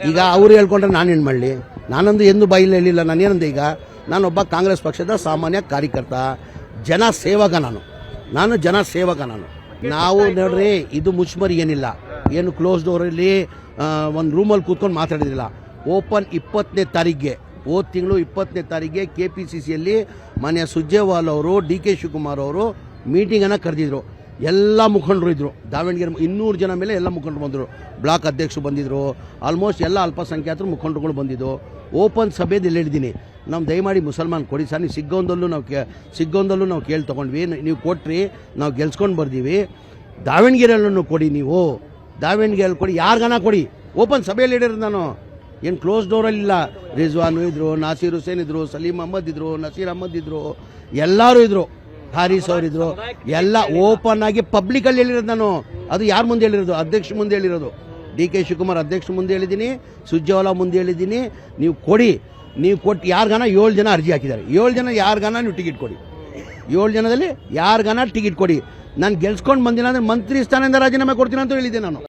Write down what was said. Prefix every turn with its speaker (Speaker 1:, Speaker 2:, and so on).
Speaker 1: ಈಗ ಅವ್ರು ಹೇಳ್ಕೊಂಡ್ರೆ ನಾನೇನು ಮಾಡಲಿ? ನಾನೊಂದು ಎಂದು ಬಾಯಿಲ್ ಹೇಳಿಲ್ಲ. ನಾನೇನಂದೆ? ಈಗ ನಾನೊಬ್ಬ ಕಾಂಗ್ರೆಸ್ ಪಕ್ಷದ ಸಾಮಾನ್ಯ ಕಾರ್ಯಕರ್ತ, ಜನ ಸೇವಕ. ನಾನು ಜನ ಸೇವಕ. ನಾವು ನೋಡ್ರಿ, ಇದು ಮುಚ್ಚುಮರಿ ಏನಿಲ್ಲ, ಏನು ಕ್ಲೋಸ್ ಡೋರಲ್ಲಿ ಒಂದು ರೂಮಲ್ಲಿ ಕೂತ್ಕೊಂಡು ಮಾತಾಡಿದಿಲ್ಲ. ಓಪನ್ 20ನೇ ತಾರೀಕಿಗೆ, ಹೋದ ತಿಂಗಳು 20ನೇ ತಾರೀಕಿಗೆ KPCCಯಲ್ಲಿ ಮಾನ್ಯ ಸುರ್ಜೇವಾಲ ಅವರು, DK ಶಿವಕುಮಾರ್ ಅವರು ಮೀಟಿಂಗನ್ನು ಕರೆದಿದ್ರು. ಎಲ್ಲ ಮುಖಂಡರು ಇದ್ರು. ದಾವಣಗೆರೆ 200 ಜನ ಮೇಲೆ ಎಲ್ಲ ಮುಖಂಡರು ಬಂದರು. ಬ್ಲಾಕ್ ಅಧ್ಯಕ್ಷರು ಬಂದಿದ್ರು. ಆಲ್ಮೋಸ್ಟ್ ಎಲ್ಲ ಅಲ್ಪಸಂಖ್ಯಾತರು ಮುಖಂಡರುಗಳು ಬಂದಿದ್ದು. ಓಪನ್ ಸಭೆಯಲ್ಲಿ ಹೇಳಿದ್ದೀನಿ, ನಾವು ದಯಮಾಡಿ ಮುಸಲ್ಮಾನ್ ಕೊಡಿ ಸರ್. ನೀವು ಸಿಗ್ಗೊಂದಲ್ಲೂ ನಾವು ಕೇಳಿ ತೊಗೊಂಡ್ವಿ, ನೀವು ಕೊಟ್ರಿ, ನಾವು ಗೆಲ್ಸ್ಕೊಂಡು ಬರ್ದೀವಿ. ದಾವಣಗೆರೆಯಲ್ಲೂ ಕೊಡಿ, ನೀವು ದಾವಣಗೆರೆಯಲ್ಲಿ ಕೊಡಿ, ಯಾರಿಗಾನ ಕೊಡಿ. ಓಪನ್ ಸಭೆಯಲ್ಲಿ ಹೇಳಿರೋದು ನಾನು, ಏನು ಕ್ಲೋಸ್ ಡೋರಲ್ಲಿಲ್ಲ. ರಿಜ್ವಾನು ಇದ್ರು, ನಾಸೀರ್ ಹುಸೇನ್ ಇದ್ರು, ಸಲೀಂ ಅಹಮದ್ ಇದ್ರು, ನಸೀರ್ ಅಹಮದ್ ಇದ್ರು, ಎಲ್ಲರೂ ಇದ್ರು, ಹಾರಿಸ್ ಅವರಿದ್ರು. ಎಲ್ಲ ಓಪನ್ ಆಗಿ ಪಬ್ಲಿಕಲ್ಲಿ ಹೇಳಿರೋದು ನಾನು. ಅದು ಯಾರ ಮುಂದೆ ಹೇಳಿರೋದು? ಅಧ್ಯಕ್ಷ ಮುಂದೆ ಹೇಳಿರೋದು. DK ಶಿವಕುಮಾರ್ ಅಧ್ಯಕ್ಷ ಮುಂದೆ ಹೇಳಿದ್ದೀನಿ, ಸುರ್ಜೇವಾಲ ಮುಂದೆ ಹೇಳಿದ್ದೀನಿ. ನೀವು ಕೊಡಿ, ನೀವು ಕೊಟ್ಟು ಯಾರಿಗಾನ 7 ಜನ ಅರ್ಜಿ ಹಾಕಿದ್ದಾರೆ. 7 ಜನ ಯಾರಿಗಾನ ನೀವು ಟಿಕೆಟ್ ಕೊಡಿ. 7 ಜನದಲ್ಲಿ ಯಾರಿಗಾನ ಟಿಕೆಟ್ ಕೊಡಿ. ನಾನು ಗೆಲ್ಸ್ಕೊಂಡು ಬಂದಿಲ್ಲ ಅಂದರೆ ಮಂತ್ರಿ ಸ್ಥಾನದಿಂದ ರಾಜೀನಾಮೆ ಕೊಡ್ತೀನಿ ಅಂತ ಹೇಳಿದ್ದೆ ನಾನು.